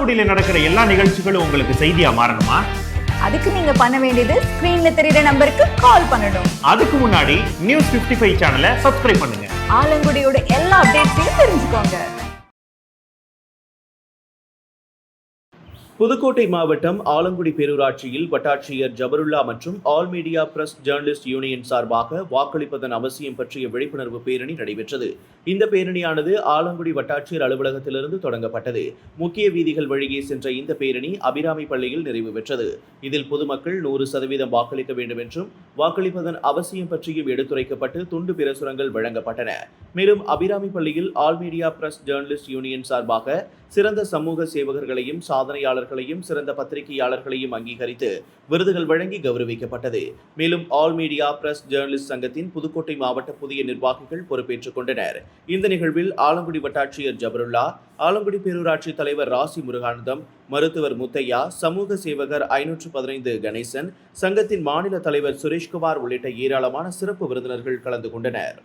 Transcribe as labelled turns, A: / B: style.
A: ஆலங்குடியில நடக்கிற எல்லா நிகழ்ச்சிகளும் உங்களுக்கு செய்தியா மாறணுமா?
B: அதுக்கு நீங்க பண்ண வேண்டியது ஸ்கிரீன்ல தெரியுற நம்பருக்கு கால் பண்ணணும்.
A: அதுக்கு முன்னாடி நியூஸ் 55 சேனலை சப்ஸ்கிரைப் பண்ணுங்க.
B: ஆலங்குடியோட எல்லா அப்டேட்ஸையும் தெரிஞ்சுக்கோங்க.
C: புதுக்கோட்டை மாவட்டம் ஆலங்குடி பேரூராட்சியில் வட்டாட்சியர் ஜபருல்லா மற்றும் all media press journalist union சார்பாக வாக்களிப்பதன் அவசியம் பற்றிய விழிப்புணர்வு பேரணி நடைபெற்றது. இந்த பேரணியானது ஆலங்குடி வட்டாட்சியர் அலுவலகத்திலிருந்து தொடங்கப்பட்டது. முக்கிய வீதிகள் வழியே சென்ற இந்த பேரணி அபிராமி பள்ளியில் நிறைவு பெற்றது. இதில் பொதுமக்கள் 100% வாக்களிக்க வேண்டும் என்றும் வாக்களிப்பதன் அவசியம் பற்றியும் எடுத்துரைக்கப்பட்டு துண்டு பிரசுரங்கள் வழங்கப்பட்டன. மேலும் அபிராமி பள்ளியில் all media press journalist union சார்பாக சிறந்த சமூக சேவகர்களையும் சாதனையாளர்களையும் சிறந்த பத்திரிகையாளர்களையும் அங்கீகரித்து விருதுகள் வழங்கி கௌரவிக்கப்பட்டது. மேலும் ஆல் மீடியா பிரஸ் ஜேர்னலிஸ்ட் சங்கத்தின் புதுக்கோட்டை மாவட்ட புதிய நிர்வாகிகள் பொறுப்பேற்றுக் கொண்டனர். இந்த நிகழ்வில் ஆலங்குடி வட்டாட்சியர் ஜபருல்லா, ஆலங்குடி பேரூராட்சி தலைவர் ராசி முருகானந்தம், மருத்துவர் முத்தையா, சமூக சேவகர் 515 கணேசன், சங்கத்தின் மாநில தலைவர் சுரேஷ்குமார் உள்ளிட்ட ஏராளமான சிறப்பு விருந்தினர்கள் கலந்து கொண்டனர்.